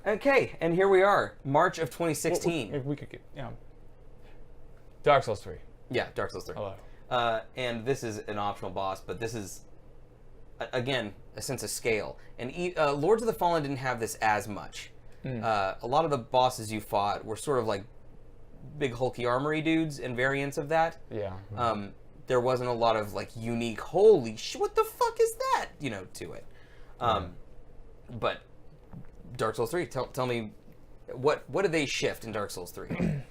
Okay, and here we are, March of 2016. If we could get, Dark Souls 3. Yeah, Dark Souls 3. Hello. And this is an optional boss, but this is, again, a sense of scale. And Lords of the Fallen didn't have this as much. A lot of the bosses you fought were sort of like big hulky armory dudes and variants of that. Yeah. There wasn't a lot of like unique, holy shit, what the fuck is that, to it. But Dark Souls 3, tell me, what did they shift in Dark Souls 3?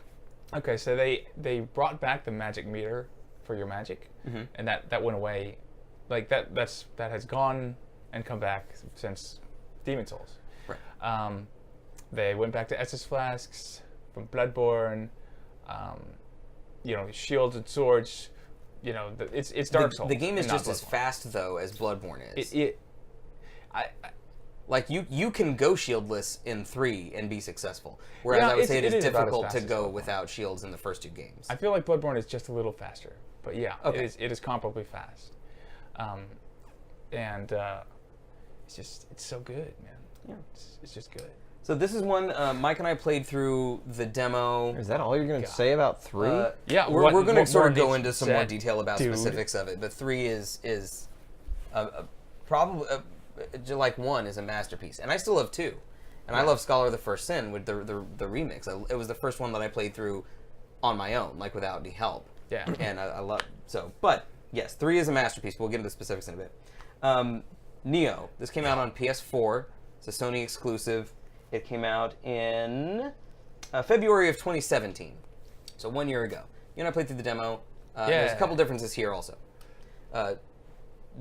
Okay, so they brought back the magic meter for your magic, and that went away. Like that has gone and come back since Demon Souls. Right. They went back to Estus flasks from Bloodborne. Shields and swords. It's Dark Souls. The game is just as fast though as Bloodborne is. Like you can go shieldless in 3 and be successful, whereas I would say it is difficult to go without shields in the first 2 games. I feel like Bloodborne is just a little faster, but yeah, okay. it is comparably fast, and it's so good, man. Yeah, it's just good. So this is one Mike and I played through the demo. Is that all you're going to say about 3? Yeah, we're going to sort of go into some more said, detail about specifics of it, but 3 is probably. Like 1 is a masterpiece, and I still have 2, and I love Scholar of the First Sin with the remix. It was the first one that I played through on my own, like without any help. Yeah, and I love so. But yes, 3 is a masterpiece. We'll get into the specifics in a bit. Neo. This came out on PS4. It's a Sony exclusive. It came out in February of 2017, so 1 year ago. You and I played through the demo. There's a couple differences here also.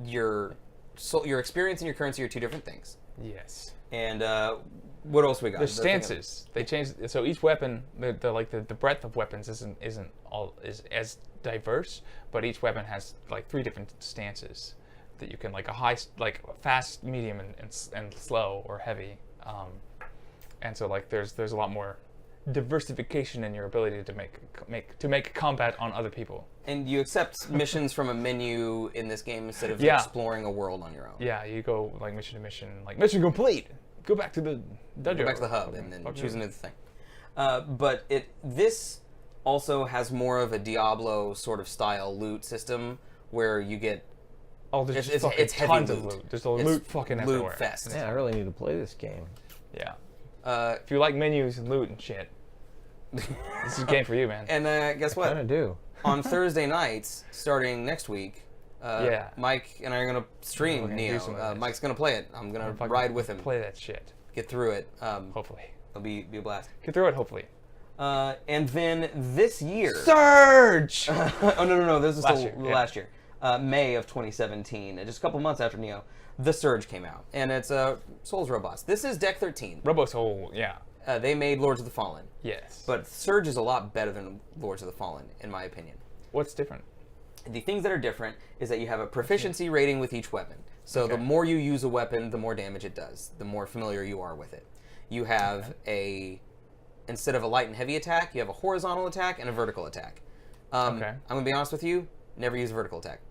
Your experience and your currency are 2 different things. Yes. And what else we got? The stances. They changed. So each weapon, the breadth of weapons isn't as diverse, but each weapon has like 3 different stances that you can like fast, medium, and slow or heavy. And so like there's a lot more diversification in your ability to make combat on other people. And you accept missions from a menu in this game instead of exploring a world on your own. Yeah, you go like mission to mission, like mission complete. Go back to the dungeon. Go back to the hub and then choose another thing. But this also has more of a Diablo sort of style loot system where you get. Oh, there's it's heavy tons loot. of loot. There's a loot fucking loot everywhere. fest. Yeah, I really need to play this game. Yeah. If you like menus and loot and shit, this is a game for you, man. And guess what? I kind of do. On Thursday nights, starting next week, Mike and I are going to stream Neo. Mike's going to play it. I'm going to ride with him. Play that shit. Get through it. Hopefully. It'll be a blast. Get through it, hopefully. And then this year... Surge! Oh, no. This is last year. Yeah. May of 2017, just a couple months after Neo, The Surge came out. And it's Souls Robots. This is Deck 13. RoboSoul, yeah. They made Lords of the Fallen. Yes. But Surge is a lot better than Lords of the Fallen, in my opinion. What's different? The things that are different is that you have a proficiency rating with each weapon. So the more you use a weapon, the more damage it does, the more familiar you are with it. You have instead of a light and heavy attack, you have a horizontal attack and a vertical attack. I'm going to be honest with you, never use a vertical attack.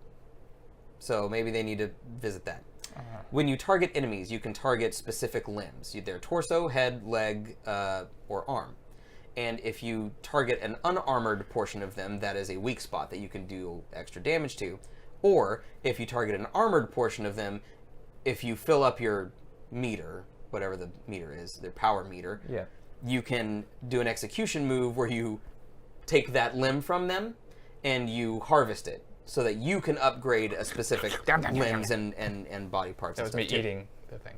So maybe they need to visit that. When you target enemies, you can target specific limbs. Their torso, head, leg, or arm. And if you target an unarmored portion of them, that is a weak spot that you can do extra damage to. Or if you target an armored portion of them, if you fill up your meter, whatever the meter is, their power meter, you can do an execution move where you take that limb from them and you harvest it so that you can upgrade a specific limbs and body parts. That was me eating the thing.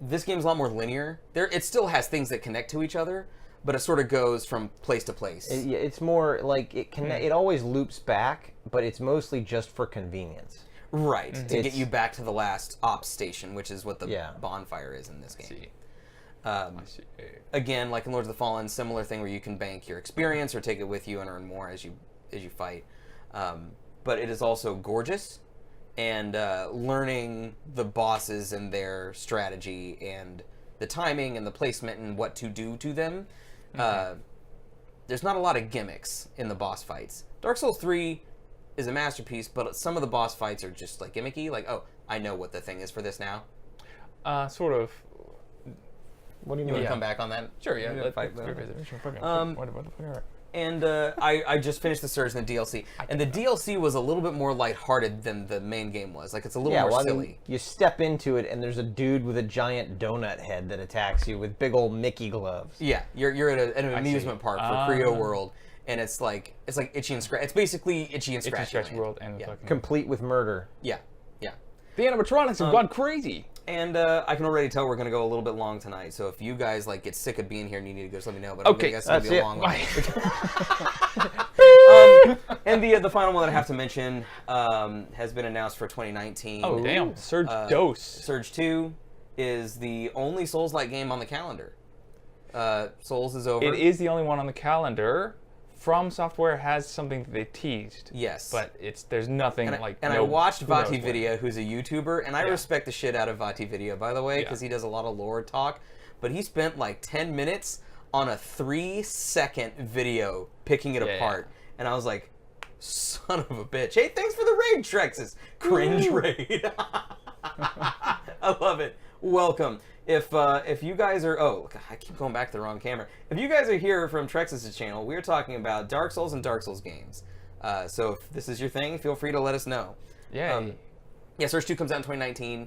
This game's a lot more linear. It still has things that connect to each other, but it sort of goes from place to place. It's more like it always loops back, but it's mostly just for convenience. Right, to get you back to the last ops station, which is what the bonfire is in this game. I see. Again, like in Lords of the Fallen, similar thing where you can bank your experience or take it with you and earn more as you fight. But it is also gorgeous, and learning the bosses and their strategy and the timing and the placement and what to do to them. There's not a lot of gimmicks in the boss fights. Dark Souls 3 is a masterpiece, but some of the boss fights are just like gimmicky. Like, oh, I know what the thing is for this now. Sort of. What do you You mean? want to come back on that? Sure, yeah. Yeah, Let's fight what the fuck? And I just finished the Surge and the DLC, and the DLC was a little bit more lighthearted than the main game was. Like, it's a little more well, I silly. mean, you step into it, and there's a dude with a giant donut head that attacks you with big old Mickey gloves. Yeah, you're at an amusement park for Creo World, and it's like Itchy and Scratch. It's basically Itchy and Scratch. World and fucking... Complete with murder. Yeah. The animatronics have gone crazy. And I can already tell we're going to go a little bit long tonight, so if you guys like get sick of being here and you need to go, just let me know. But I'm gonna guess it's going to be a long one. And the final one that I have to mention has been announced for 2019. Oh, damn. Surge Dose. Surge 2 is the only Souls-like game on the calendar. Souls is over. It is the only one on the calendar. From Software has something that they teased. Yes. But there's nothing And I watched Vati Video, who's a YouTuber, and I respect the shit out of Vati Video, by the way, because he does a lot of lore talk. But he spent like 10 minutes on a 3-second video picking it apart. And I was like, son of a bitch. Hey, thanks for the raid, Treksens. Cringe raid. I love it. Welcome. If you guys are... Oh, God, I keep going back to the wrong camera. If you guys are here from Treksens' channel, we're talking about Dark Souls and Dark Souls games. So if this is your thing, feel free to let us know. Yeah. Surge 2 comes out in 2019.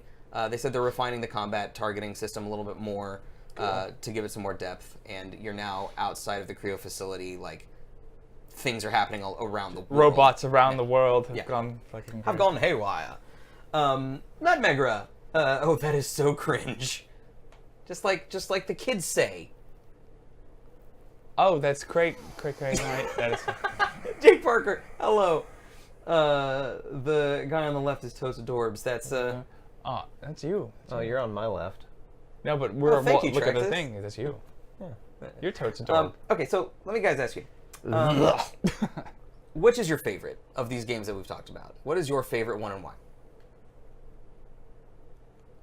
They said they're refining the combat targeting system a little bit more to give it some more depth. And you're now outside of the Creo facility, like... Things are happening all around the world. Robots around the world have gone fucking... Have gone haywire. Nutmegra. Oh, that is so cringe. Just like the kids say. Oh, that's cray night. That is... Jake Parker, hello. The guy on the left is Toast Adorbs. That's Oh, that's you. Oh, you're on my left. No, but we're thank you, look at the Treksens. thing. That's you. Yeah. You're Toast Adorb. Okay, so let me guys ask you. Which is your favorite of these games that we've talked about? What is your favorite one and why?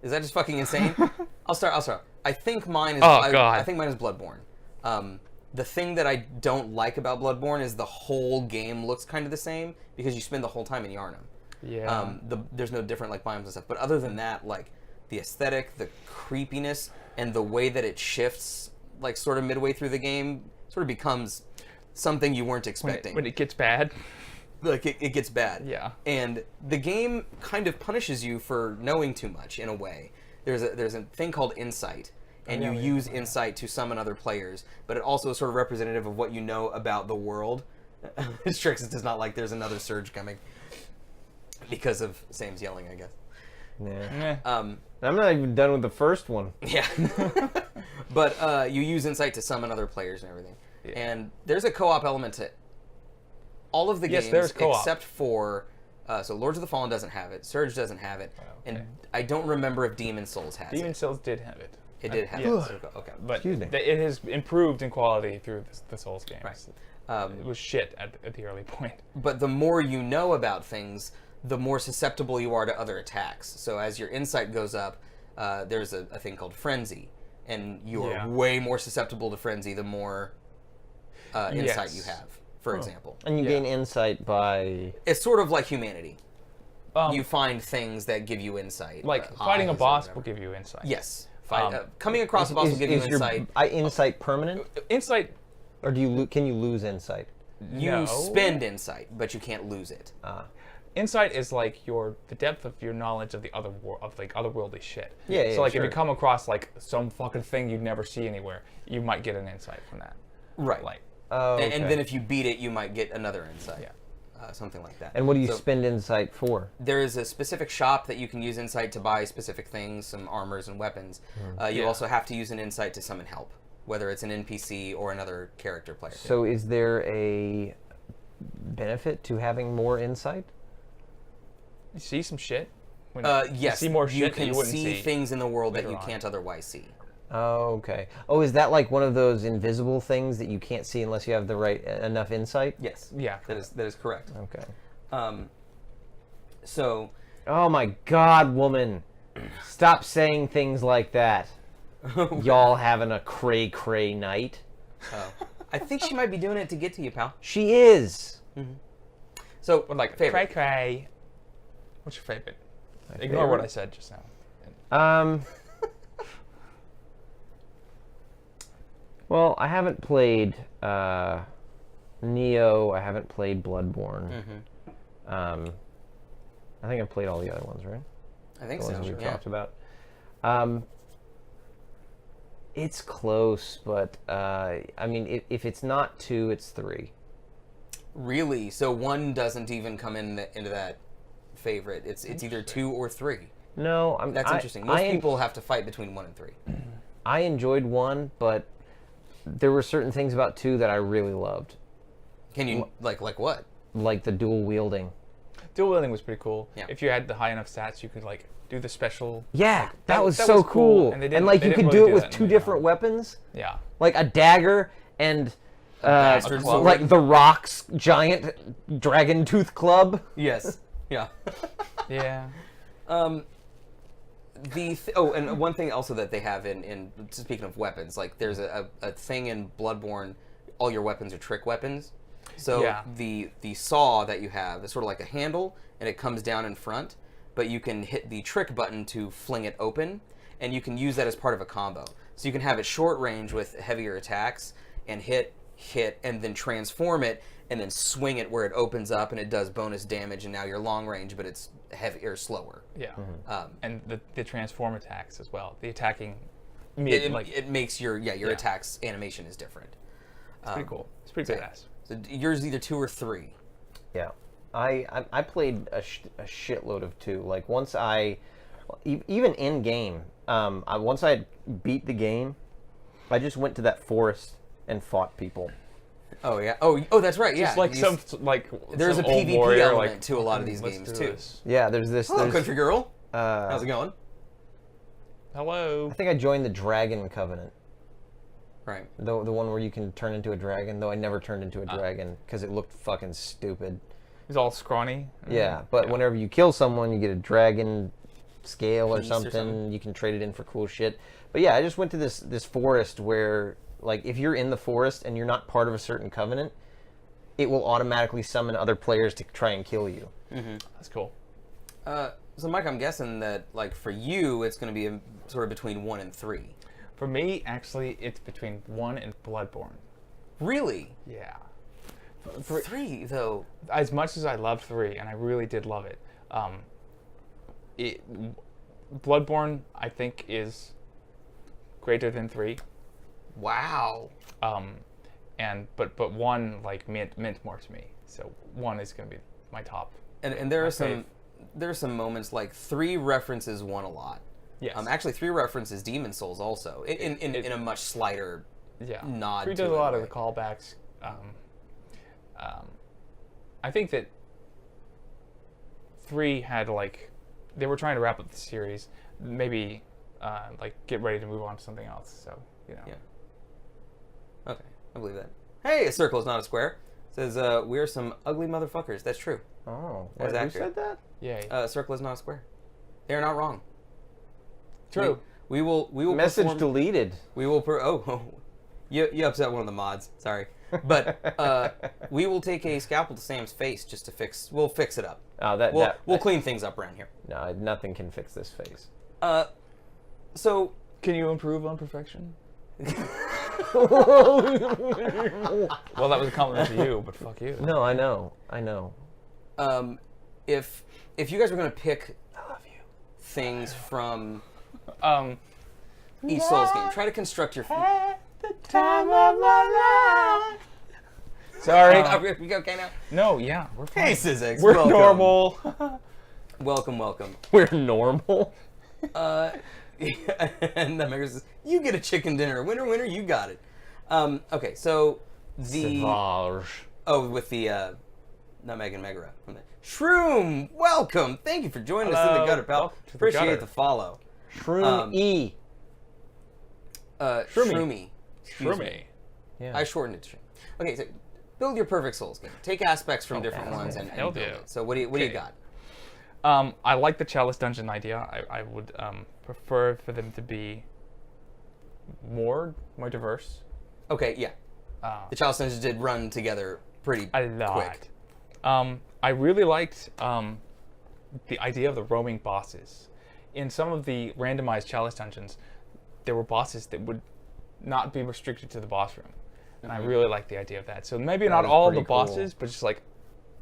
Is that just fucking insane? I'll start. I think mine is. Oh, God. I think mine is Bloodborne. The thing that I don't like about Bloodborne is the whole game looks kind of the same because you spend the whole time in Yharnam. Yeah. There's no different like biomes and stuff. But other than that, like the aesthetic, the creepiness, and the way that it shifts, like sort of midway through the game, sort of becomes something you weren't expecting. When it gets bad. Like it gets bad. Yeah. And the game kind of punishes you for knowing too much in a way. There's a thing called insight, and you use insight to summon other players, but it also is sort of representative of what you know about the world. Treksens does not like there's another surge coming because of Sam's yelling, I guess. Yeah. Yeah. I'm not even done with the first one. Yeah. But you use insight to summon other players and everything. Yeah. And there's a co-op element to all of the games except for so Lords of the Fallen doesn't have it, Surge doesn't have it, and I don't remember if Demon Souls has it. Demon Souls did have it. It did have it. Okay. But it has improved in quality through the Souls games. Right. It was shit at the early point. But the more you know about things, the more susceptible you are to other attacks. So as your insight goes up, there's a thing called Frenzy, and you are way more susceptible to Frenzy the more insight you have, for example. And you gain insight by... It's sort of like humanity. You find things that give you insight. Like fighting a boss will give you insight. Yes. Coming across a boss will give you insight. Insight permanent? Insight... Or can you lose insight? You spend insight, but you can't lose it. Insight is like the depth of your knowledge of the otherworldly shit. Yeah, so like if you come across like some fucking thing you'd never see anywhere, you might get an insight from that. Right. Like, okay. And then if you beat it, you might get another insight. Yeah. Something like that. And what do you spend insight for? There is a specific shop that you can use insight to buy specific things, some armors and weapons. You also have to use an insight to summon help, whether it's an NPC or another character player. So is there a benefit to having more insight? you see some shit. Yes. You see more shit that you wouldn't see things in the world that you on. can't otherwise see. Oh, okay. Oh, is that like one of those invisible things that you can't see unless you have the right enough insight? Yes. Yeah. That is correct. Okay. So. Oh my God, woman! Stop saying things like that. Y'all having a cray night? I think she might be doing it to get to you, pal. She is. Mm-hmm. So, like favorite. cray. What's your favorite? Ignore what I said just now. Well, I haven't played Neo. I haven't played Bloodborne. I think I've played all the other ones, right? I think The so. ones we've Yeah. talked about. It's close, but I mean, if it's not 2, it's 3. Really? So 1 doesn't even come into that favorite. It's either 2 or 3. No, That's interesting. Most people have to fight between 1 and 3. I enjoyed 1, but there were certain things about 2 that I really loved. Can you like what? Like the dual wielding. Dual wielding was pretty cool. Yeah. If you had the high enough stats, you could like do the special. Yeah, like, that was so cool. And like they you didn't could really do it with that in 2 the, different weapons. Yeah. Like a dagger and bastard sword. like the Rock's giant dragon tooth club. Yes. Yeah. Yeah. And one thing also that they have in speaking of weapons, like there's a thing in Bloodborne, all your weapons are trick weapons. So Yeah. the saw that you have is sort of like a handle, and it comes down in front, but you can hit the trick button to fling it open, and you can use that as part of a combo. So you can have it short range with heavier attacks, and hit, and then transform it, and then swing it where it opens up, and it does bonus damage, and now you're long range, but it's heavier, slower. Yeah. Mm-hmm. And the transform attacks as well. The attacking. It makes your attacks animation is different. It's pretty cool. It's pretty badass. So yours is either 2 or 3. Yeah, I played a shitload of 2. Like once even in game, once I beat the game, I just went to that forest and fought people. Oh yeah. Oh, that's right. Yeah. Just like there's some a old PvP warrior, element like, to a lot of these let's games do too. this. Yeah, there's this. Hello, there's, country girl. How's it going? Hello. I think I joined the Dragon Covenant. Right. The one where you can turn into a dragon, though I never turned into a dragon because it looked fucking stupid. He's all scrawny. Yeah, but whenever you kill someone, you get a dragon scale or Piece or something. something. You can trade it in for cool shit. But yeah, I just went to this forest where, like, if you're in the forest and you're not part of a certain covenant, it will automatically summon other players to try and kill you. That's cool. So Mike, I'm guessing that like for you, it's going to be sort of between 1 and 3. For me, actually, it's between 1 and Bloodborne. Really? Yeah. 3 though. As much as I loved 3, and I really did love it, Bloodborne, I think, is greater than 3. Wow. But 1 like meant more to me. So 1 is going to be my top. And there my are some moments like 3 references 1 a lot. Yes. Actually, 3 references Demon Souls also in a much slighter nod. 3 to does it a lot of way. the callbacks. I think that 3 had like they were trying to wrap up the series, maybe like get ready to move on to something else. So you know. Yeah. Okay, I believe that. Hey, a circle is not a square. It says we are some ugly motherfuckers. That's true. Oh, That is who accurate. said that? Yay. A circle is not a square. They are not wrong. True. We will Message perform, deleted. We will you upset one of the mods. Sorry, but we will take a scalpel to Sam's face just to fix. We'll fix it up. Oh, We'll clean things up around here. No, nothing can fix this face. So Can you improve on perfection? No, Well, that was a compliment to you, but fuck you. I know. if you guys were gonna pick, I love you, things from each Souls game, try to construct your. The time of my life. Sorry. We okay now? No, yeah, we're fine. Hey, Syzyx, We're welcome. normal. Welcome. We're normal. And then Megan says, "You get a chicken dinner, winner, you got it." Okay, so the Savage. with the Nutmeg and Megara from the Shroom. Welcome, thank you for joining us in the Hello. gutter, pal. Welcome to the Appreciate gutter. the follow. Shroom E. Shroomy. Excuse me. Shroomy. Yeah. I shortened it to Shroom. Okay, so build your perfect Souls game. Take aspects from different ones and Hell build yeah. it. So what do you Okay. got? I like the Chalice Dungeon idea. I would prefer for them to be more diverse. Okay, yeah. The Chalice Dungeons did run together pretty A lot. quick. I really liked the idea of the roaming bosses. In some of the randomized Chalice Dungeons, there were bosses that would not be restricted to the boss room. And I really like the idea of that. So maybe not is all the pretty cool. bosses, but just like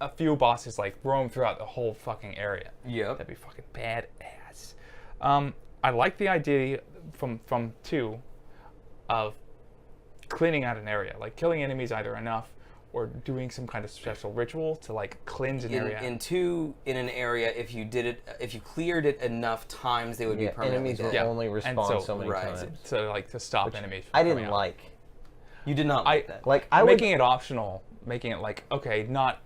a few bosses like roam throughout the whole fucking area. Yep. That'd be fucking badass. I like the idea from 2 of cleaning out an area, like killing enemies either enough or doing some kind of special ritual to like cleanse an area. In 2, in an area, if you cleared it enough times, they would be permanently enemies will dead. only respawn so many right. times. So like to stop enemies from I coming didn't out. like. You did not like that. Like I would. Making it optional, making it like, okay, not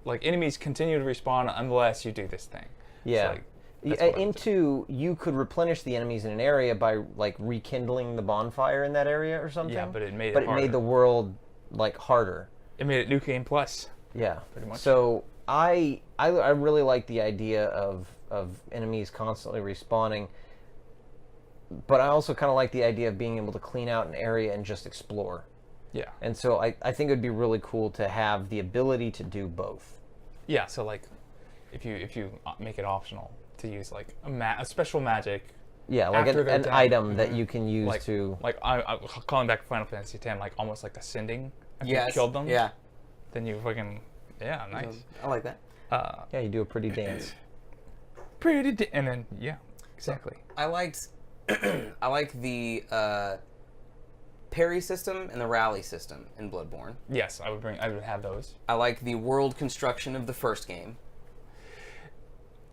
like enemies continue to respawn unless you do this thing. Yeah. So, like, that's what I would do. Into you could replenish the enemies in an area by like rekindling the bonfire in that area or something. Yeah, but it made it But it harder. made the world like harder. It made it New Game Plus. Yeah. Pretty much. So I really like the idea of enemies constantly respawning. But I also kind of like the idea of being able to clean out an area and just explore. Yeah. And so I think it would be really cool to have the ability to do both. Yeah, so like if you make it optional to use like a special magic. Yeah, like After they're an dead. item that you can use Like, to... like I calling back Final Fantasy X, like almost like ascending. After Yes. you killed them. Yeah. Then you fucking nice. I like that. Yeah, you do a pretty dance. And then yeah, exactly. I liked I like the parry system and the rally system in Bloodborne. Yes, I would have those. I like the world construction of the first game.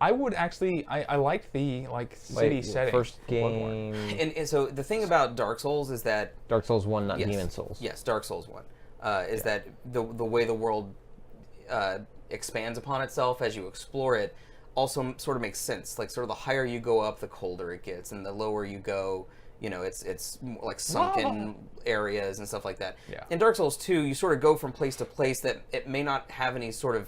I would actually I like the like city setting. First for Bloodborne. game... And so the thing about Dark Souls is that Dark Souls 1, not yes, Demon Souls. Yes, Dark Souls 1. Is that the way the world expands upon itself as you explore it also sort of makes sense. Like sort of the higher you go up, the colder it gets, and the lower you go, you know, it's more like sunken areas and stuff like that. Yeah. In Dark Souls 2, you sort of go from place to place that it may not have any sort of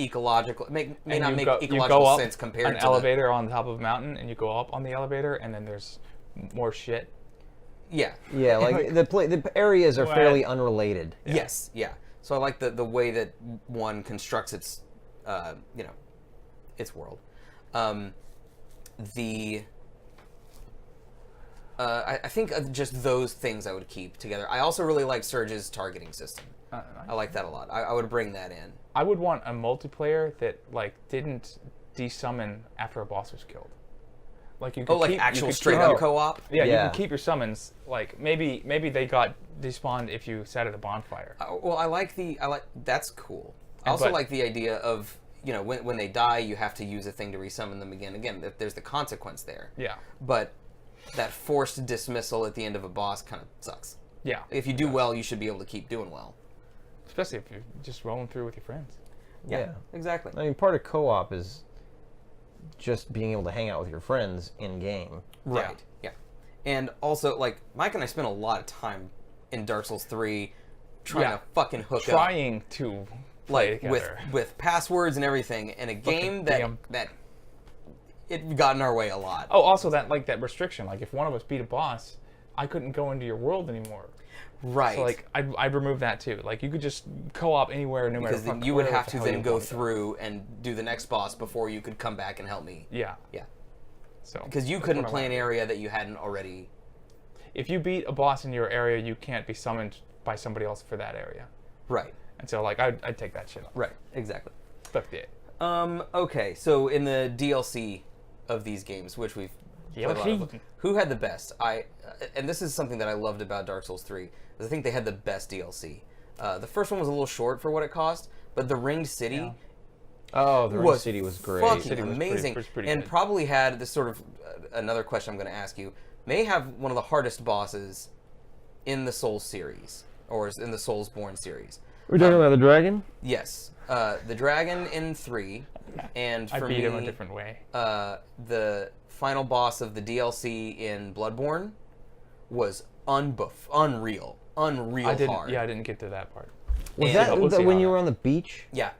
ecological, may not make ecological sense compared an to elevator on top of a mountain, and you go up on the elevator, and then there's more shit. Yeah. Yeah, like the areas are What? fairly unrelated. Yeah. Yes, yeah. So I like the way that one constructs its, its world. I think just those things I would keep together. I also really like Surge's targeting system. Nice. I like that a lot. I would bring that in. I would want a multiplayer that like didn't desummon after a boss was killed. Like you could Like keep, actual you could straight keep- up co-op? Yeah, you Yeah. can keep your summons. Like maybe they got despawned if you sat at a bonfire. Well, I like that's cool. I also But- like the idea of, you know, when they die, you have to use a thing to resummon them again. Again, there's the consequence there. Yeah. But that forced dismissal at the end of a boss kind of sucks. Yeah. If you do well, you should be able to keep doing well. Especially if you're just rolling through with your friends. Yeah. Exactly. I mean, part of co-op is just being able to hang out with your friends in game. Right. Yeah. And also, like, Mike and I spent a lot of time in Dark Souls 3 trying Yeah. to fucking hook up. Trying to play Like, with together. passwords and everything in a game that damn. it got in our way a lot. Oh, also that restriction. Like if one of us beat a boss, I couldn't go into your world anymore. Right. So like I'd remove that too. Like you could just co-op anywhere, no matter. because then fuck you would where have the to hell then you go wanna through and do the next boss before you could come back and help me. Yeah. Yeah. So Because you that's couldn't what I play an wanted. area that you hadn't already. If you beat a boss in your area, you can't be summoned by somebody else for that area. Right. And so like I'd take that shit off. Right. Exactly. Fuck it. Okay, so in the DLC of these games, which we've played a lot of, DLC. who had the best? And this is something that I loved about Dark Souls 3, is I think they had the best DLC. The first one was a little short for what it cost, but the Ringed City Yeah. Oh, the Ring was City was great. fucking City was amazing, pretty and good. probably had this sort of another question I'm going to ask you. May have one of the hardest bosses in the Souls series, or in the Soulsborne series. We're talking about the dragon? Yes, the dragon in 3, and I for beat me, him a different way. the final boss of the DLC in Bloodborne was unreal hard. I didn't get to that part. Was And- that We'll see when how you that- were on the beach? Yeah.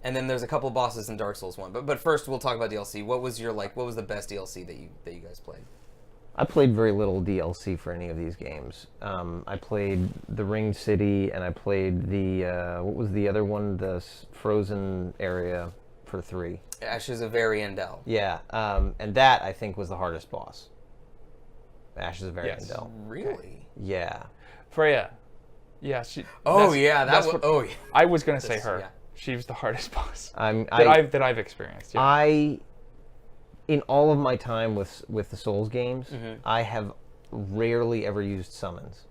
And then there's a couple bosses in Dark Souls 1. But first we'll talk about DLC. What was the best DLC that you guys played? I played very little DLC for any of these games. I played the Ringed City, and I played the what was the other one? The frozen area for 3. Ashes of Ariandel. Yeah, and that I think was the hardest boss. Ashes of Arendelle. Really? Yeah. Freya. Yeah, she. Oh yeah, oh yeah. I was gonna say her. Yeah. She was the hardest boss I've experienced. Yeah. In all of my time with the Souls games, Mm-hmm. I have rarely ever used summons.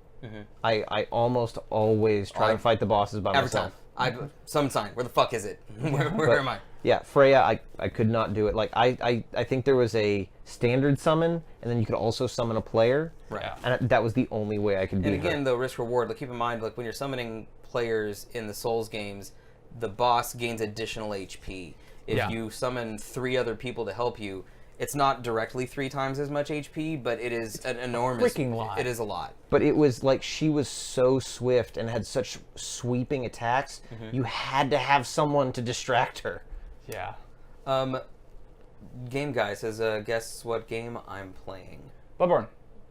I almost always try to fight the bosses by Every myself. time. Some sign. Where the fuck is it? Where am I? Yeah, Freya, I could not do it. Like I think there was a standard summon, and then you could also summon a player. Right. Yeah. And that was the only way I could beat And again, her. though, risk reward. Like, keep in mind, like when you're summoning players in the Souls games, the boss gains additional HP. If you summon 3 other people to help you, it's not directly 3 times as much HP, but it is an enormous. freaking lot. It is a lot. But it was like she was so swift and had such sweeping attacks. You had to have someone to distract her. Yeah. Game guy says, guess what game I'm playing? Bloodborne.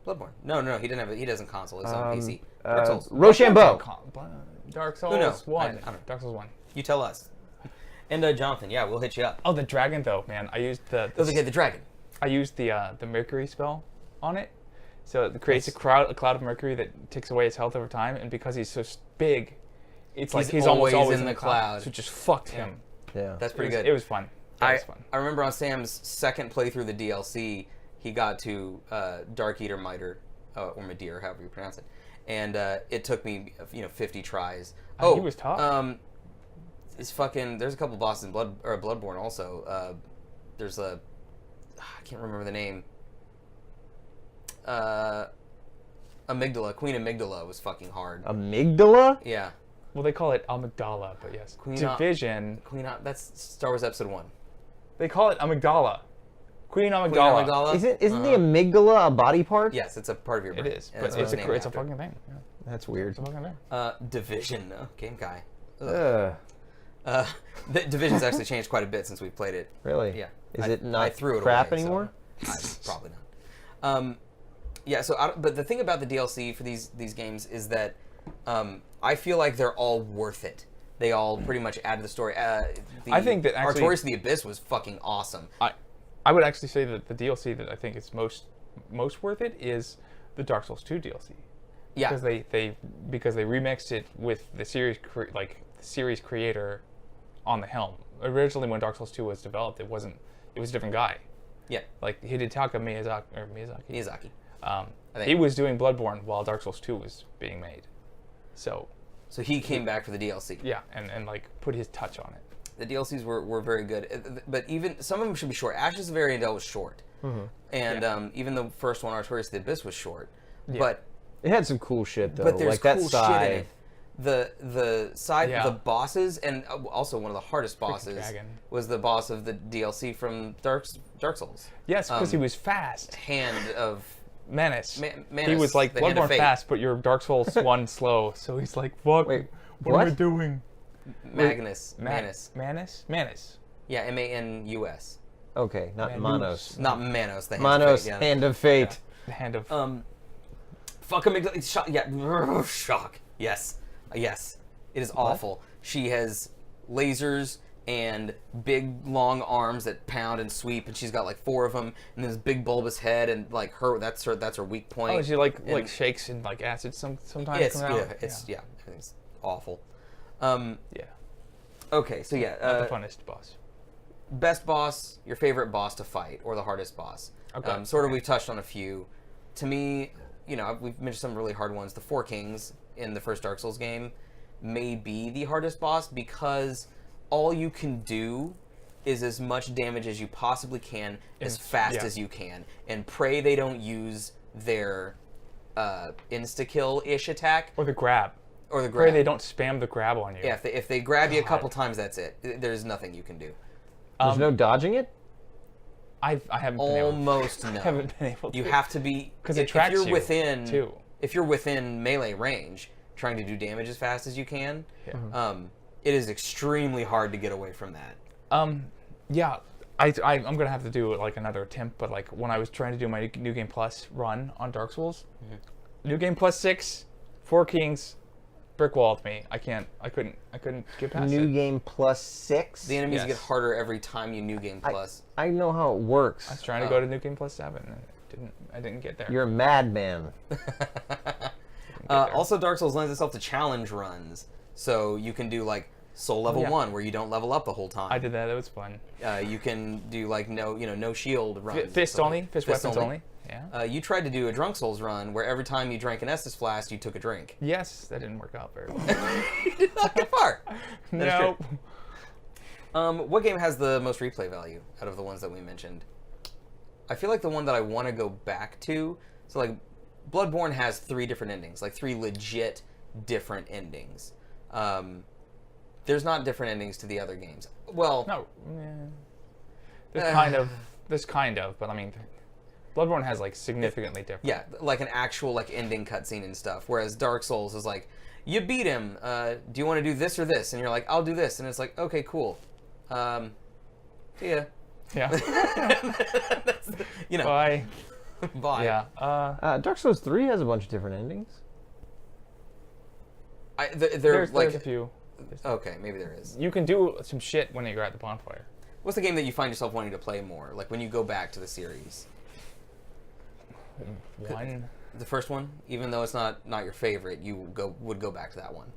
Bloodborne. No, he didn't have it. He doesn't console. It's on PC. Dark Souls. Rochambeau. Dark Souls Who knows? 1. I don't know. Dark Souls 1. You tell us. And Jonathan, yeah, we'll hit you up. Oh, the dragon though, man. I used the dragon. I used the Mercury spell on it, so it creates a cloud of Mercury that takes away his health over time. And because he's so big, it's like he's almost always in the cloud. So it just fucked him. Yeah. That's pretty good. It was fun. It was fun. I remember on Sam's second playthrough of the DLC, he got to Dark Eater Miter, or Midir, however you pronounce it, and it took me 50 tries. Oh, he was tough. There's a couple bosses in Bloodborne also. There's I can't remember the name. Amygdala, Queen Amygdala was fucking hard. Amygdala? Yeah. Well, they call it amygdala, but yes. Division. That's Star Wars Episode 1. They call it amygdala. Queen amygdala. Isn't the amygdala a body part? Yes, it's a part of your brain. It is, And but that's what it's named a after. fucking thing. Yeah. That's weird. It's a fucking thing. Division, game guy. Ugh. The Division's actually changed quite a bit since we played it. Really? Yeah. Is I it not threw it crap away, anymore? So probably not. Yeah. So, but the thing about the DLC for these games is that I feel like they're all worth it. They all pretty much add to the story. I think that actually Artorias of the Abyss was fucking awesome. I would actually say that the DLC that I think is most worth it is the Dark Souls 2 DLC. Yeah. Because they remixed it with the series series creator on the helm. Originally, when Dark Souls 2 was developed, it was a different guy. Yeah. Like Hidetaka Miyazaki. He was doing Bloodborne while Dark Souls 2 was being made. So he came back for the DLC. Yeah, and like put his touch on it. The DLCs were very good, but even some of them should be short. Ashes of Arendelle was short, and even the first one, Artorias of the Abyss, was short. Yeah. But it had some cool shit though. But there's like that cool side. shit in it. The side, the bosses, and also one of the hardest bosses was the boss of the DLC from Dark Souls. Yes, because he was fast. Hand of Manus. Manus. He was like Bloodborne fast, but your Dark Souls 1 slow. So he's like, "Fuck, wait, what am I doing?" Manus. Manus. Yeah, Manus. Okay, not Manos. Not Manos. The Manos, Hand of Fate. Yeah. The Hand of. Fuck amygdala. Shock. Yeah. Shock. Yes. Yes. It is awful. She has lasers and big long arms that pound and sweep, and she's got like 4 of them, and this big bulbous head, and like that's her weak point. Oh, she like shakes and like acid sometimes. It's it's awful. Yeah. Okay, so yeah. Not the funnest boss. Best boss, your favorite boss to fight, or the hardest boss. Okay. We've touched on a few. To me, we've mentioned some really hard ones. The 4 Kings in the first Dark Souls game may be the hardest boss because all you can do is as much damage as you possibly can, as fast as you can, and pray they don't use their insta-kill-ish attack. Or the grab. Pray they don't spam the grab on you. Yeah, if they grab you a couple times, that's it. There's nothing you can do. There's no dodging it? I haven't been almost able to. no. I haven't been able to. You have to be because it tracks you within too. If you're within melee range, trying to do damage as fast as you can, it is extremely hard to get away from that. Yeah, I'm gonna have to do like another attempt, but like when I was trying to do my New Game Plus run on Dark Souls, New Game Plus 6, 4 Kings, brick walled me. I couldn't get past it. New Game Plus 6? The enemies get harder every time you New Game Plus. I know how it works. I was trying to go to New Game Plus 7. I didn't get there. You're a madman. Also, Dark Souls lends itself to challenge runs, so you can do like Soul level 1 where you don't level up the whole time. I did that. That was fun. You can do like no shield runs. Fist only. Fist weapons only. Yeah. You tried to do a Drunk Souls run where every time you drank an Estus flask, you took a drink. Yes, that didn't work out very well. You did not get far. No. What game has the most replay value out of the ones that we mentioned? I feel like the one that I want to go back to, so like Bloodborne has 3 different endings, like 3 legit different endings. There's not different endings to the other games. Well, No. There's kind of, but I mean, Bloodborne has like significantly different. yeah, like an actual like ending cutscene and stuff. Whereas Dark Souls is like, you beat him. Do you want to do this or this? And you're like, I'll do this. And it's like, okay, cool. See ya. Yeah. That's Bye. bye. Yeah. Dark Souls 3 has a bunch of different endings. There's a few. Okay, maybe there is. You can do some shit when you're at the bonfire. What's the game that you find yourself wanting to play more? Like when you go back to the series? One. The first one, even though it's not your favorite, you would go back to that one.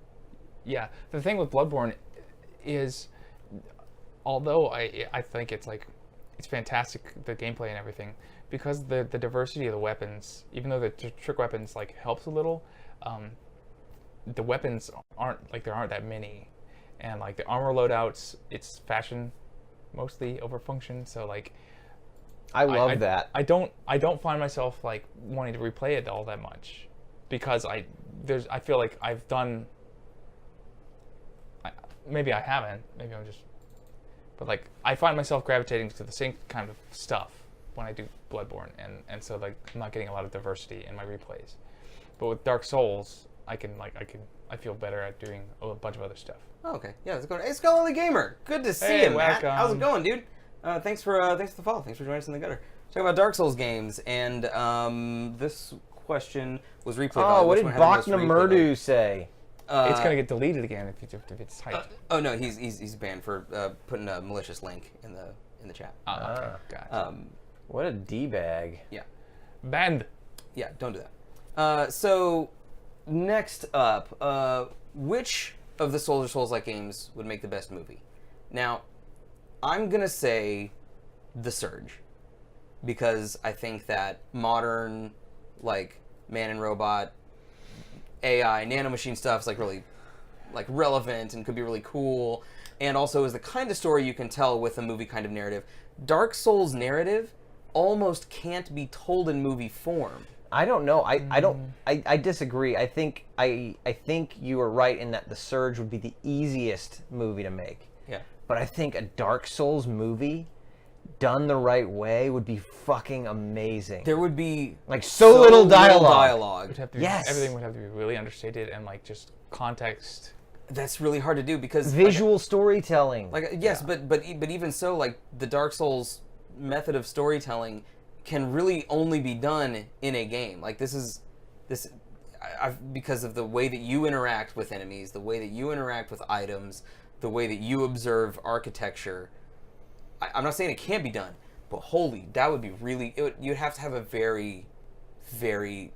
Yeah. The thing with Bloodborne is, although I think it's fantastic, the gameplay and everything, because the diversity of the weapons, even though the trick weapons like helps a little, the weapons there aren't that many, and like the armor loadouts, it's fashion mostly over function. So like, I love that. I don't find myself like wanting to replay it all that much, because I feel like I've done. Maybe I haven't. Maybe I'm just. But like I find myself gravitating to the same kind of stuff when I do Bloodborne, and so like I'm not getting a lot of diversity in my replays. But with Dark Souls, I feel better at doing a bunch of other stuff. Oh, okay, yeah, it's going. Hey, Scholarly Gamer, good to see Hey, you, Matt. welcome. How's it going, dude? Thanks for the follow. Thanks for joining us in the gutter. Talking about Dark Souls games, and this question was replay. Oh, what Which did one had the most Bachna replay value? Murdu say? It's gonna get deleted again if it's typed. Oh no, he's banned for putting a malicious link in the chat. Okay, gotcha. What a d-bag. Yeah, Banned. yeah, don't do that. So next up, which of the Souls or Souls-like games would make the best movie? Now, I'm gonna say The Surge, because I think that modern, like, man and robot, AI, nanomachine stuff is like really like relevant and could be really cool, and also is the kind of story you can tell with a movie kind of narrative. Dark Souls narrative almost can't be told in movie form. I don't know. I disagree. I think you are right in that The Surge would be the easiest movie to make. Yeah. But I think a Dark Souls movie done the right way would be fucking amazing. There would be like so little dialogue. Yes. Everything would have to be really understated and like just context. That's really hard to do because visual storytelling. Like yes, yeah. but even so, like the Dark Souls method of storytelling can really only be done in a game. Like because of the way that you interact with enemies, the way that you interact with items, the way that you observe architecture. I'm not saying it can't be done, but holy, that would be really. You'd have to have a very, very.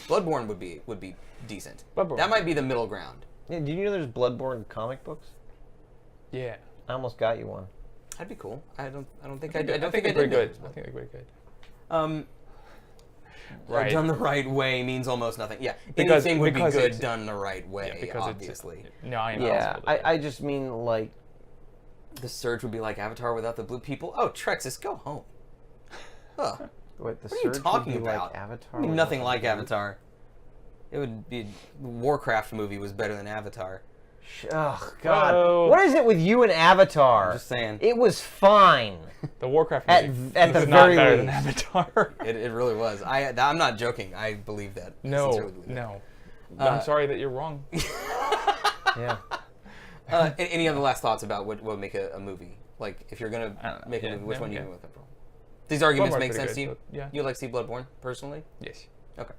Bloodborne would be decent. Bloodborne. That might be the middle ground. Yeah, did you know there's Bloodborne comic books? Yeah. I almost got you one. That'd be cool. I don't think I think they're pretty good. I think they're pretty good. Right. Done the right way means almost nothing. Yeah, because anything would be good done the right way. Yeah, because obviously. No, I know. Yeah, I just mean like. The Surge would be like Avatar without the blue people. Oh, Treksens, go home. Huh. What are you talking about? Like Avatar? I mean, nothing like Avatar. It would be. The Warcraft movie was better than Avatar. Oh God! What is it with you and Avatar? I'm just saying. It was fine. The Warcraft movie at the was very not better least. than Avatar. It really was. I'm not joking. I believe that. No. I'm sorry that you're wrong. Yeah. Any other last thoughts about what would make a movie? Like, if you're gonna make a movie, which one you going with them from? These arguments make sense to you? Yeah. You like to see Bloodborne personally? Yes. Okay.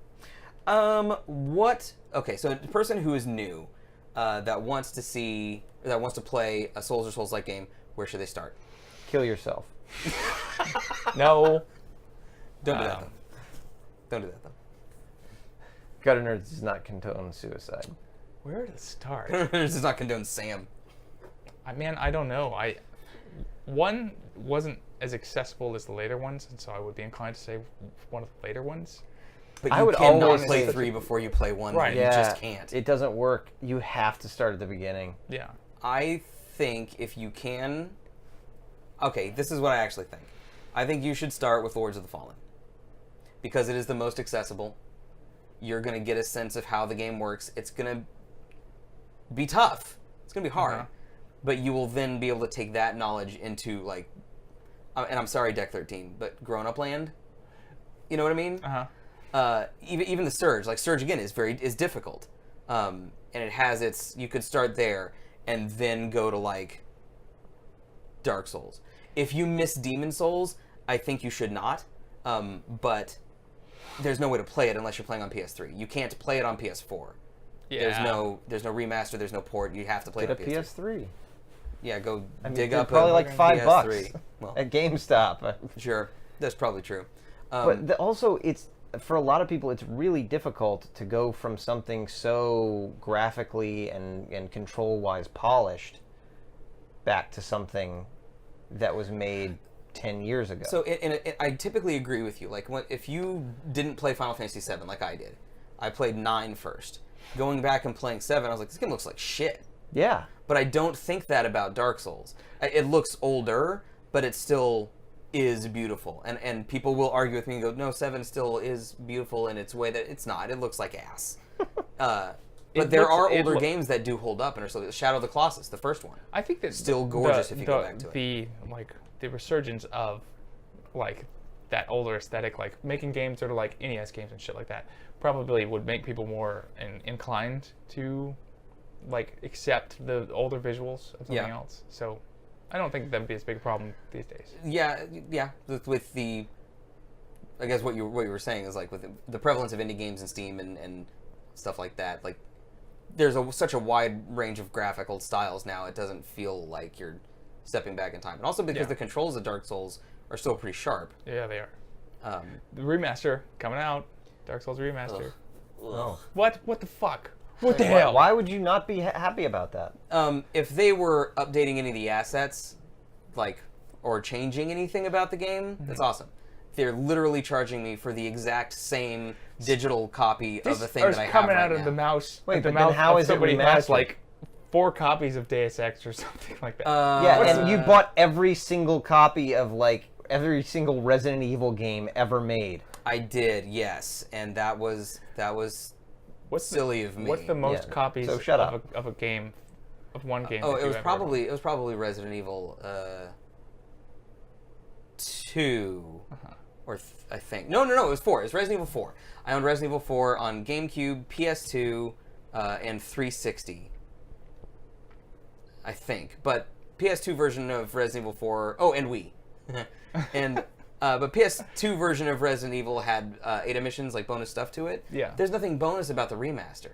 Okay, so a person who is new, that wants to play a Souls or Souls-like game, where should they start? Kill yourself. No. Don't do that. Don't do that though. Gutter Nerds does not condone suicide. Where to start? Gutter Nerds does not condone Sam. I don't know. One wasn't as accessible as the later ones, and so I would be inclined to say one of the later ones. But I you would cannot always play say- 3 before you play 1. Right. You Yeah, just can't. It doesn't work. You have to start at the beginning. Yeah. I think if you can... Okay, this is what I actually think. I think you should start with Lords of the Fallen. Because it is the most accessible. You're going to get a sense of how the game works. It's going to be tough. It's going to be hard. Uh-huh. But you will then be able to take that knowledge into, like... and I'm sorry, Deck 13, but grown-up land? You know what I mean? Uh-huh. Even the Surge, like Surge again, is difficult. And it has its... You could start there and then go to, like, Dark Souls. If you miss Demon Souls, I think you should not. But there's no way to play it unless you're playing on PS3. You can't play it on PS4. Yeah. There's no remaster, there's no port. You have to play it Get on a PS3. PS3. Yeah, go I mean, dig they're up probably a like $5 PS3. Well, at GameStop. sure. That's probably true. Also, it's for a lot of people, it's really difficult to go from something so graphically and control-wise polished back to something that was made 10 years ago. So I typically agree with you. Like, if you didn't play Final Fantasy VII like I did, I played 9 first. Going back and playing 7, I was like, this game looks like shit. Yeah. But I don't think that about Dark Souls. It looks older, but it still is beautiful. And people will argue with me and go, no, 7 still is beautiful in its way that it's not. It looks like ass. But there are older games that do hold up and are still... Shadow of the Colossus, the first one. I think that's Still gorgeous if you go back to it. The resurgence of like that older aesthetic, like making games that are like NES games and shit like that, probably would make people more inclined to like accept the older visuals of something else. So I don't think that would be as big a problem these days. Yeah. With the... I guess what you were saying is like with the prevalence of indie games in Steam and stuff like that, like there's such a wide range of graphical styles now, it doesn't feel like you're stepping back in time. And also because the controls of Dark Souls are still pretty sharp. Yeah, they are. The remaster coming out. Dark Souls remaster. Oh. What the fuck? What the hell? Why would you not be happy about that? If they were updating any of the assets, like, or changing anything about the game, that's awesome. They're literally charging me for the exact same digital copy of a thing that I have coming right out of now. the mouse. Wait, the but then mouth how of is it somebody who has remastered? like 4 copies of Deus Ex or something like that. And you bought every single copy of like every single Resident Evil game ever made. I did, yes, and that was silly of me. What's the most copies so shut up. of a game, of one game? Oh, that it you was ever probably Resident Evil 2, or I think no, it was 4. It was Resident Evil 4. I owned Resident Evil 4 on GameCube, PS2, and 360. I think, but PS2 version of Resident Evil 4. Oh, and Wii, and but PS2 version of Resident Evil had 8 missions, like bonus stuff to it. Yeah. There's nothing bonus about the remaster.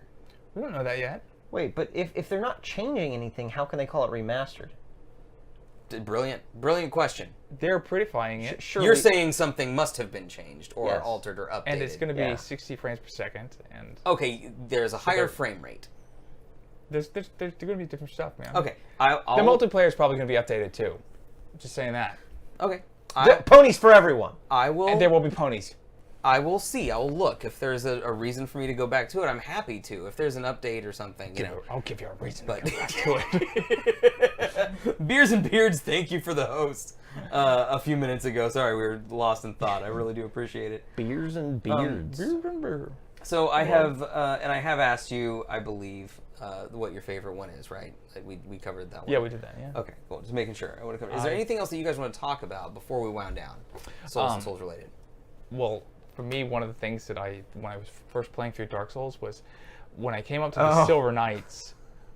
We don't know that yet. Wait, but if they're not changing anything, how can they call it remastered? Brilliant question. They're prettifying it, Surely, You're saying something must have been changed or Yes. altered or updated. and it's going to be Yeah. 60 frames per second, and Okay, there's a higher they're- frame rate. there's going to be different stuff, man. Okay, The multiplayer is probably going to be updated too. Just saying that. Okay, ponies for everyone. I will. And there will be ponies. I will see. I will look. If there's a reason for me to go back to it, I'm happy to. If there's an update or something, you know. I'll give you a reason But to go back to it. Beers and Beards, thank you for the host a few minutes ago. Sorry, we were lost in thought. I really do appreciate it. Beers and beards. So I have, and I have asked you, I believe, what your favorite one is, right? Like we covered that one. Yeah, we did that, yeah. Okay, cool. Just making sure. I want to cover. Is there anything else that you guys want to talk about before we wound down? Souls and Souls related. Well, for me, one of the things that when I was first playing through Dark Souls was when I came up to the Silver Knights,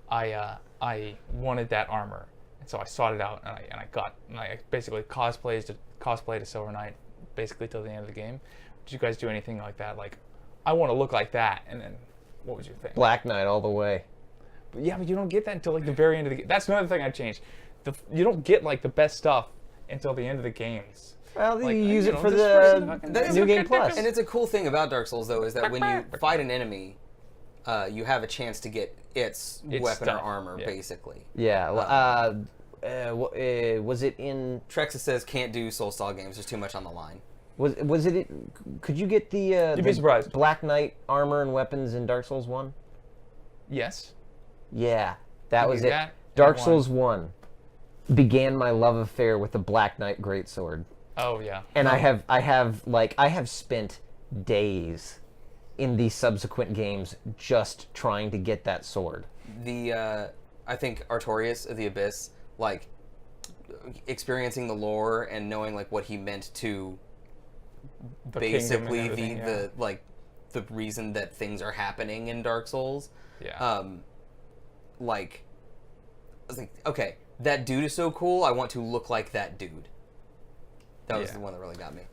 I wanted that armor, and so I sought it out, and I basically cosplayed to Silver Knight basically till the end of the game. Did you guys do anything like that? Like, I want to look like that, and then what was your thing? Black Knight all the way. But yeah, but you don't get that until like the very end of the game. That's another thing I changed. You don't get like the best stuff until the end of the games. Well, Like, you use you it know, for this person the fucking- That is New a Game Plus. And it's a cool thing about Dark Souls, though, is that when you fight an enemy, you have a chance to get its weapon stuff, or armor, yeah. basically. Yeah. Was it in? Treksens says can't do Soulstyle games. There's too much on the line. Was it? Could you get the You'd be surprised. Black Knight armor and weapons in Dark Souls 1? Yes. Yeah, that You was do it. that? Dark One. Souls 1 began my love affair with the Black Knight greatsword. Oh yeah. And I have spent days in the subsequent games just trying to get that sword. I think Artorias of the Abyss, like, experiencing the lore and knowing, like, what he meant to The kingdom and basically everything, yeah. the reason that things are happening in Dark Souls. Yeah. Like, I was like, okay, that dude is so cool, I want to look like that dude. That was Yeah. the one that really got me.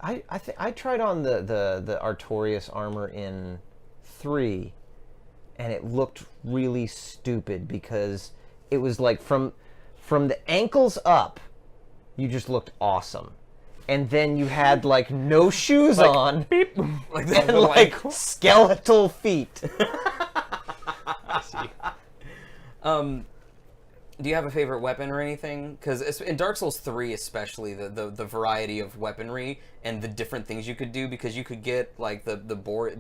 I tried on the Artorias armor in 3, and it looked really stupid because it was like from the ankles up, you just looked awesome, and then you had like no shoes on, Beep. Like and that, like skeletal feet. I see. Do you have a favorite weapon or anything? Because in Dark Souls 3 especially, the variety of weaponry and the different things you could do, because you could get like the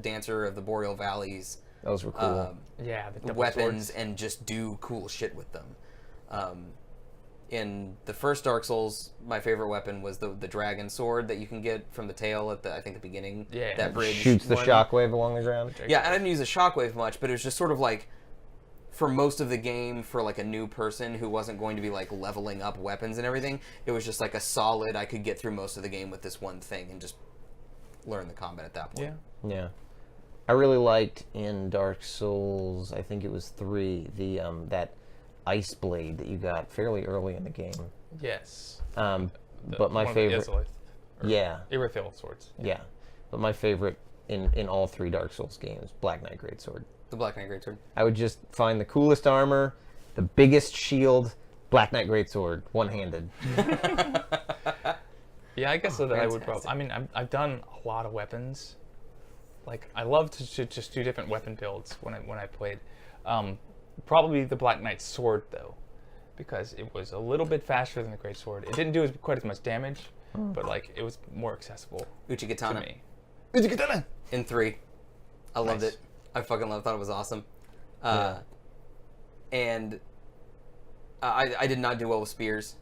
Dancer of the Boreal Valleys Those were cool. Yeah. The double weapons swords. and just do cool shit with them. In the first Dark Souls, my favorite weapon was the dragon sword that you can get from the tail at I think the beginning. Yeah. That bridge Shoots the one. shockwave along the ground. Yeah, I didn't use a shockwave much, but it was just sort of like, for most of the game, for like a new person who wasn't going to be like leveling up weapons and everything, it was just like a solid, I could get through most of the game with this one thing and just learn the combat at that point. Yeah. Yeah. I really liked in Dark Souls, I think it was 3, the that ice blade that you got fairly early in the game. Yes. But my One of the favorite, Izalith, or yeah, Irithyll swords. yeah. But my favorite in all 3 Dark Souls games, Black Knight Greatsword. The Black Knight Greatsword. I would just find the coolest armor, the biggest shield, Black Knight Greatsword, one-handed. Yeah, I guess that I would fantastic. probably. I mean, I've done a lot of weapons. Like, I love to just do different weapon builds when I played. Probably the Black Knight sword though, because it was a little bit faster than the Great Sword. It didn't do quite as much damage, but like it was more accessible to Uchikatana. me. In 3. I loved Nice. it. I fucking loved it. Thought it was awesome. Yeah. And I did not do well with spears.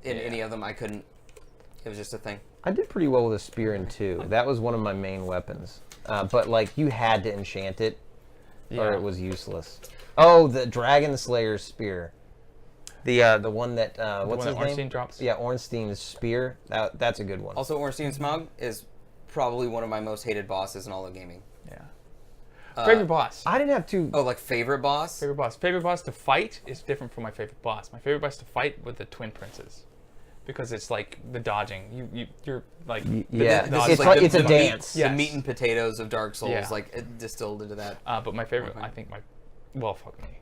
In Yeah. any of them, I couldn't. It was just a thing. I did pretty well with a spear in 2. That was one of my main weapons. But like you had to enchant it, or it was useless. Oh, the Dragon Slayer's spear. The one that what's one his that name? Ornstein drops? Yeah, Ornstein's spear. That's a good one. Also, Ornstein Smog is probably one of my most hated bosses in all of gaming. Yeah. Favorite boss. I didn't have to. Oh, like favorite boss? Favorite boss. Favorite boss to fight is different from my favorite boss. My favorite boss to fight with the Twin Princes, because it's like the dodging. You're like Yeah, This is it's like like the- it's a the meat- dance. The Yes. meat and potatoes of Dark Souls, Yeah. like it distilled into that. But my favorite, Okay. I think fuck me.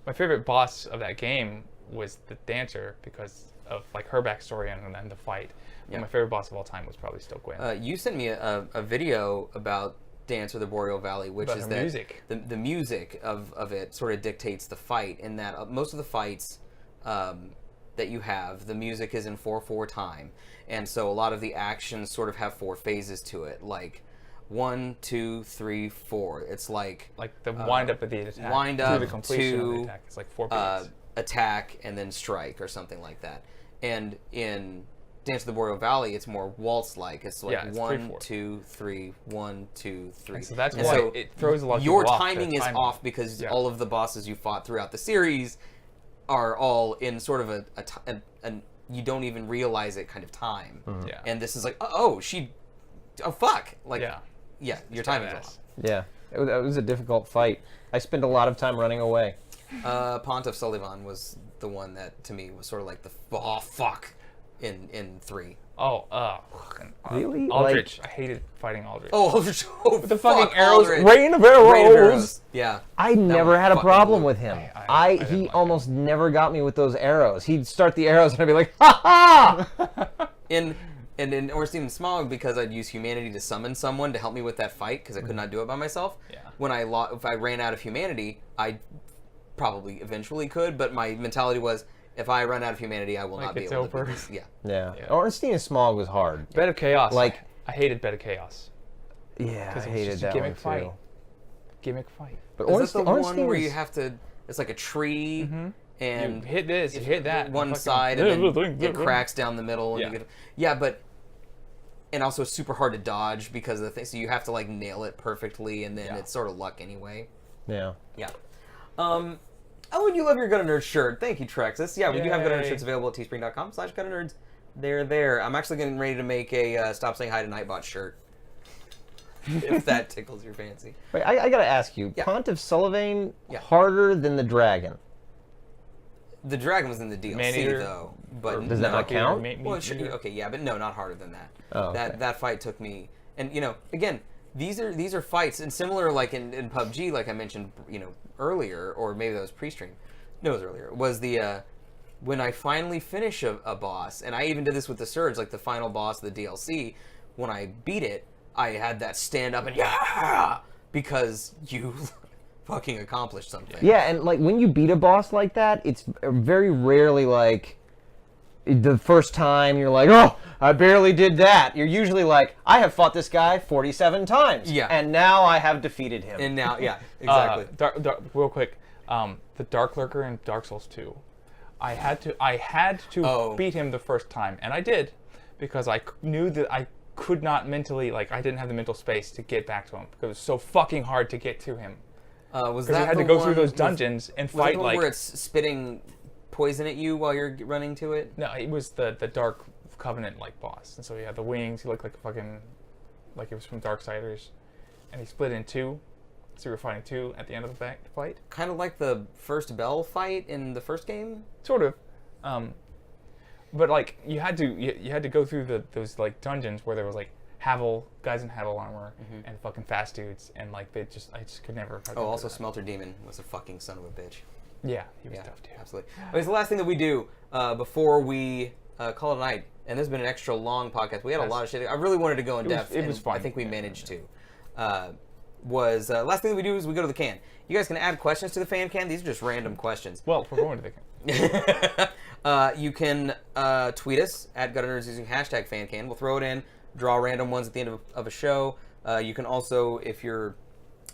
My favorite boss of that game was the Dancer because of like her backstory and the fight. But Yeah. my favorite boss of all time was probably still Gwen. You sent me a video about Dance of the Boreal Valley, which About is her that music. the music of it sort of dictates the fight. In that most of the fights that you have, the music is in 4/4 time, and so a lot of the actions sort of have 4 phases to it, like 1, 2, 3, 4. It's like the wind up of the attack wind through up the completion of to, the attack. It's like 4 beats. attack and then strike or something like that. And in Dance of the Boreal Valley, it's more waltz-like. It's like Yeah, it's 1, 3/4. 2, 3, 1, 2, 3. And so that's And why so it throws a lot of your people off, the timing is timing. off because Yeah. all of the bosses you fought throughout the series are all in sort of a you don't even realize it kind of time. Yeah. And this is like, oh fuck, like Yeah. your timing's Badass. off. Yeah, it was a difficult fight. I spent a lot of time running away. Pont of Sullivan was the one that to me was sort of like the fuck in 3. Oh, Really? Aldrich. I hated fighting Aldrich. Oh, the fucking arrows. Aldrich. Rain of arrows. Rain of arrows. Yeah. I never had a fucking problem blew. with him. I He didn't like almost never got me with those arrows. He'd start the arrows and I'd be like, ha ha! And in Orstein Smog, because I'd use humanity to summon someone to help me with that fight, because I could not do it by myself. Yeah. When if I ran out of humanity, I probably eventually could, but my mentality was, if I run out of humanity, I will not be it's able to over. do this. Yeah. Yeah. Yeah. Ornstein Smog was hard. Bed of Chaos. Like- I hated Bed of Chaos. Yeah, I Because it was hated just a that gimmick one fight. too. Gimmick fight. But Is that the Ornstein one where was- you have to, it's like a tree, and You hit this, you hit that. one fucking- side, and then it cracks down the middle. And and also it's super hard to dodge because of the thing, so you have to like nail it perfectly, and then it's sort of luck anyway. Yeah. Yeah. Oh, and you love your Gunna Nerds shirt. Thank you, Treksens. Yeah, we do have Gunna Nerds Yay. shirts available at teespring.com/GunnaNerds. They're there. I'm actually getting ready to make a Stop Saying Hi to Nightbot shirt. If that tickles your fancy. Wait, I gotta ask you, Yeah. Pont of Sullivan Yeah. harder than the dragon? The dragon was in the DLC, Maneater? though. But Does that not count? Well, okay, yeah, but no, not harder than that. Oh, okay. That fight took me, and again, these are fights, and similar like in PUBG, like I mentioned, earlier, or maybe that was pre-stream. No, it was earlier. Was the when I finally finish a boss, and I even did this with the Surge, like the final boss of the DLC. When I beat it, I had that stand up and because you fucking accomplished something. Yeah, and like when you beat a boss like that, it's very rarely like the first time you're like, oh, I barely did that. You're usually like, I have fought this guy 47 times. Yeah. And now I have defeated him. And now, yeah, exactly. Real quick, the Dark Lurker in Dark Souls 2. I had to beat him the first time, and I did, because I knew that I could not mentally, like, I didn't have the mental space to get back to him, because it was so fucking hard to get to him. Was Because you that had the to go through one those dungeons and Was that fight the one like. where it's spitting poison at you while you're running to it? No, it was the Dark Covenant like boss, and so he had the wings. He looked like a fucking, like he was from Darksiders, and he split in two. So you were fighting two at the end of the fight. Kind of like the first Bell fight in the first game. Sort of, but like you had to go through those like dungeons where there was like guys in Havel armor and fucking fast dudes, and like I just could never. Oh, also Smelter Demon was a fucking son of a bitch. Yeah, he was tough too. Absolutely. Okay, so the last thing that we do before we call it a night, and this has been an extra long podcast. We had a lot of shit. I really wanted to go in depth. It was fun. I think we managed to. Last thing that we do is we go to the can. You guys can add questions to the fan can. These are just random questions. Well, we're going to the can. You can tweet us at GunnaNerds using #FanCan. We'll throw it in, draw random ones at the end of a show. You can also, if you're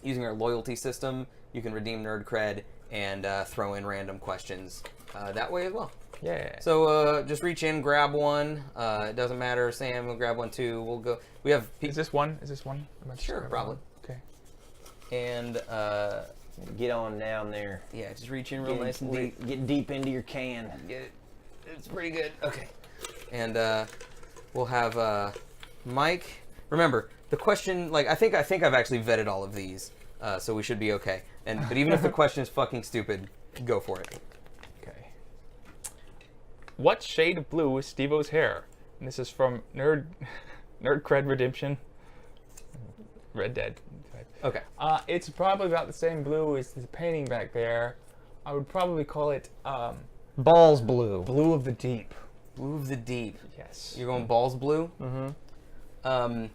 using our loyalty system, you can redeem nerd cred and throw in random questions that way as well. Yeah. So just reach in, grab one. It doesn't matter. Sam will grab one too. We'll go. We have. Is this one? Sure, probably. Okay. And Get on down there. yeah, just reach in real nice and deep. Get deep into your can. Get it. It's pretty good. Okay. And we'll have Mike. Remember the question. Like I think I've actually vetted all of these, so we should be okay. But even if the question is fucking stupid, go for it. Okay. What shade of blue is Steve-O's hair? And this is from Nerd Cred Redemption. Red Dead. Okay. It's probably about the same blue as the painting back there. I would probably call it Balls blue. Blue of the Deep. Blue of the Deep. Yes. You're going balls blue. Mm-hmm.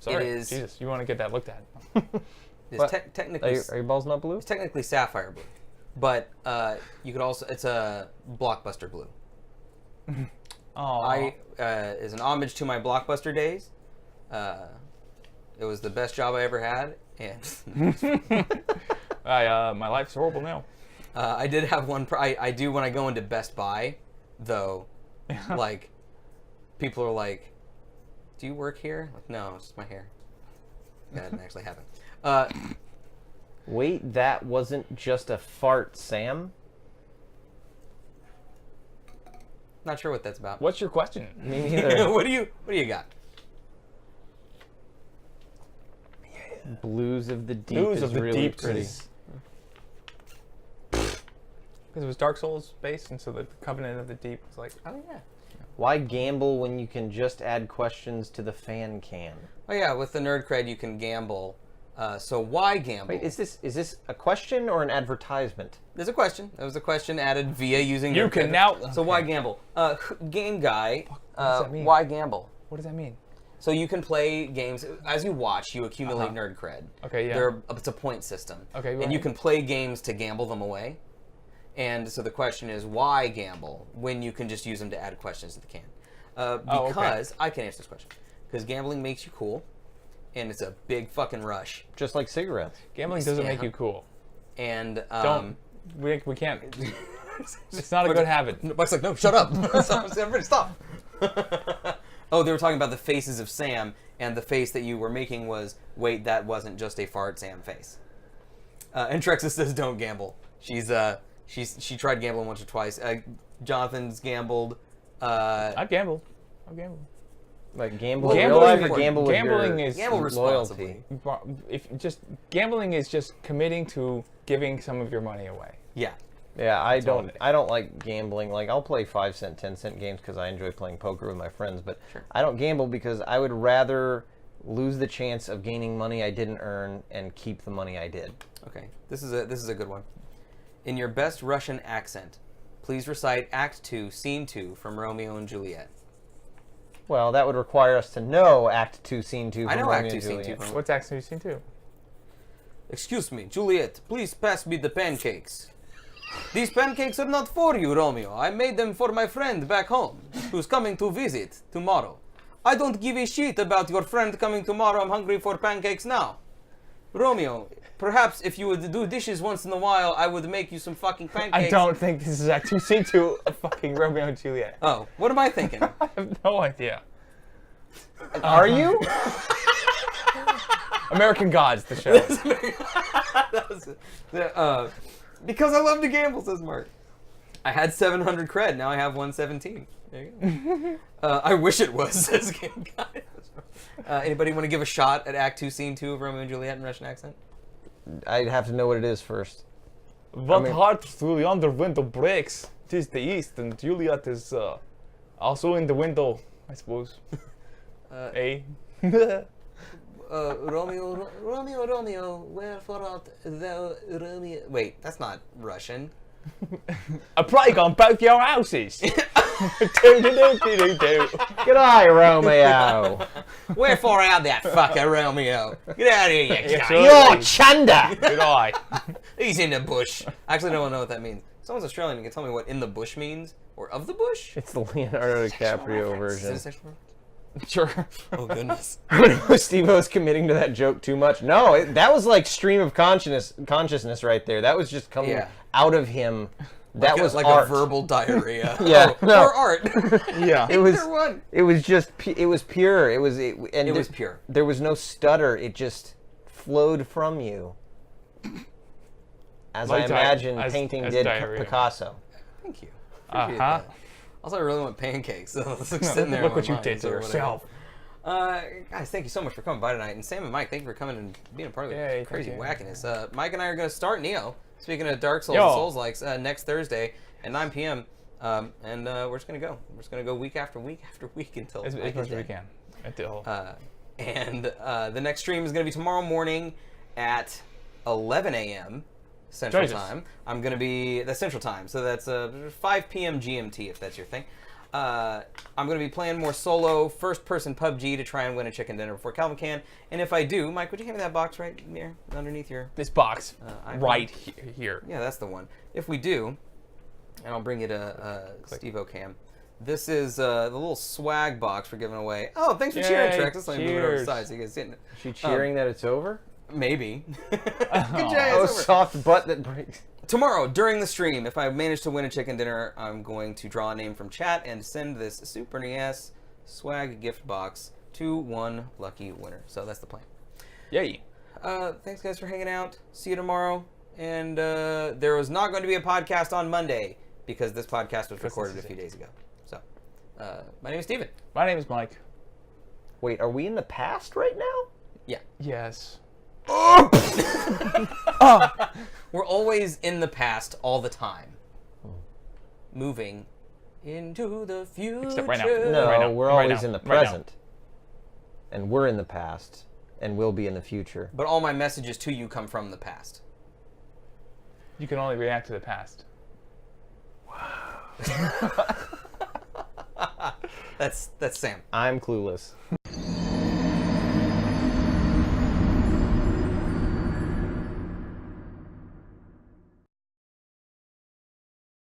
Sorry. It is. Jesus, you want to get that looked at. It's technically. Are your balls not blue? It's technically sapphire blue, but you could also. It's a blockbuster blue. Oh. Is an homage to my blockbuster days. It was the best job I ever had, and my life's horrible now. I did have one. I do when I go into Best Buy, though. Like, people are like, "Do you work here?" Like, no, it's just my hair. That didn't actually happen. Wait, that wasn't just a fart, Sam? Not sure what that's about. What's your question? Me neither. What do you got? Blues of the Deep Blues is of the really Deep pretty. Because it was Dark Souls based, and so the Covenant of the Deep was like, oh yeah. Why gamble when you can just add questions to the fan can? Oh yeah, with the nerd cred you can gamble. So why gamble? Wait, is this a question or an advertisement? There's a question. There was a question added via using You nerd can cred. now- So why gamble? Game guy. does that mean? Why gamble? What does that mean? So you can play games as you watch. You accumulate nerd cred. Okay, yeah. It's a point system. Okay, And you right. can play games to gamble them away. And so the question is, why gamble when you can just use them to add questions to the can? Because I can answer this question. Because gambling makes you cool, and it's a big fucking rush. Just like cigarettes. Gambling doesn't Yeah. make you cool. And Don't. We can't. It's not a good habit. Buck's like, no, shut up. Everybody stop. Oh, they were talking about the faces of Sam, and the face that you were making was, wait, that wasn't just a fart Sam face. And Treksens says, don't gamble. She tried gambling once or twice. Jonathan's gambled. I gamble. Like gamble in Gambling- real life or gamble with gambling your is Gamble responsibly. loyalty? Gambling is just committing to giving some of your money away. Yeah. Yeah, I all don't. it is. I don't like gambling. Like I'll play 5-cent, 10-cent games because I enjoy playing poker with my friends. But Sure. I don't gamble because I would rather lose the chance of gaining money I didn't earn and keep the money I did. Okay. This is a good one. In your best Russian accent, please recite Act 2, Scene 2 from Romeo and Juliet. Well, that would require us to know Act 2, Scene 2 I from know Romeo Act 2, and Scene 2 Juliet. from What's actually seen too? Excuse me, Juliet, please pass me the pancakes. These pancakes are not for you, Romeo. I made them for my friend back home, who's coming to visit tomorrow. I don't give a shit about your friend coming tomorrow. I'm hungry for pancakes now. Romeo, perhaps if you would do dishes once in a while, I would make you some fucking pancakes. I don't think this is Act 2, Scene 2 of fucking Romeo and Juliet. Oh, what am I thinking? I have no idea. Are you? American Gods, the show. Because I love to gamble, says Mark. I had 700 cred, now I have 117. There you go. I wish it was, says Game Guy. Anybody want to give a shot at Act 2, Scene 2 of Romeo and Juliet in Russian accent? I'd have to know what it is first. What mean- heart through yonder window breaks? 'Tis the east, and Juliet is also in the window, I suppose. Romeo, wherefore art thou Romeo? Wait, that's not Russian. A plague on both your houses. Do-do-do-do-do-do. Good eye, Romeo. Wherefore art that fucker, Romeo? Get out of here, you Yes, cunt. sir. You're Chanda. Good eye. He's in the bush. I actually don't know what that means. Someone's Australian and can tell me what in the bush means, or of the bush. It's the Leonardo DiCaprio Is it version. a sexual Sure. Oh goodness. Steve-O's committing to that joke too much. No, that was like stream of consciousness right there. That was just coming Yeah. out of him. That was like art. a verbal diarrhea. Yeah, Oh, no. or art. Yeah. It was. Either one. It was just. It was pure. It was. It was pure. There was no stutter. It just flowed from you. As Like I imagine as painting as did diarrhea. Picasso. Thank you. Appreciate that. Also, I really want pancakes. So let's sitting there. Look in what my you mind, did to so whatever. yourself. Guys, thank you so much for coming by tonight. And Sam and Mike, thank you for coming and being a part of the Yay, crazy thank you. wackiness. Mike and I are going to start Neo. Speaking of Dark Souls Yo. and Souls likes, next Thursday at 9 p.m. And we're just going to go. We're just going to go week after week after week until As Mike much is as we dead. can. Until. And the next stream is going to be tomorrow morning at 11 a.m. Central Jesus. Time. I'm going to be the Central Time, so that's 5 p.m. GMT if that's your thing. I'm going to be playing more solo first-person PUBG to try and win a chicken dinner before Calvin can. And if I do, Mike, would you hand me that box right there underneath your... This box. iPhone? Right here. Yeah, that's the one. If we do, and I'll bring you to Steve-O Cam. This is the little swag box we're giving away. Oh, thanks for cheering, Yay, Trex. Let me move it over to the cheers. side so you guys didn't. Is she cheering that it's over? Maybe. Good Oh. jazz. Oh, over. soft butt that breaks. Tomorrow, during the stream, if I manage to win a chicken dinner, I'm going to draw a name from chat and send this Super NES swag gift box to one lucky winner. So that's the plan. Yay. Thanks, guys, for hanging out. See you tomorrow. And there was not going to be a podcast on Monday because this podcast was recorded a few days ago. So, my name is Steven. My name is Mike. Wait, are we in the past right now? Yeah. Yes. We're always in the past all the time. Moving into the future. Except right now. No, Right now. we're Right always now. in the Right now. present. And we're in the past. And we'll be in the future. But all my messages to you come from the past. You can only react to the past. That's Sam. I'm clueless.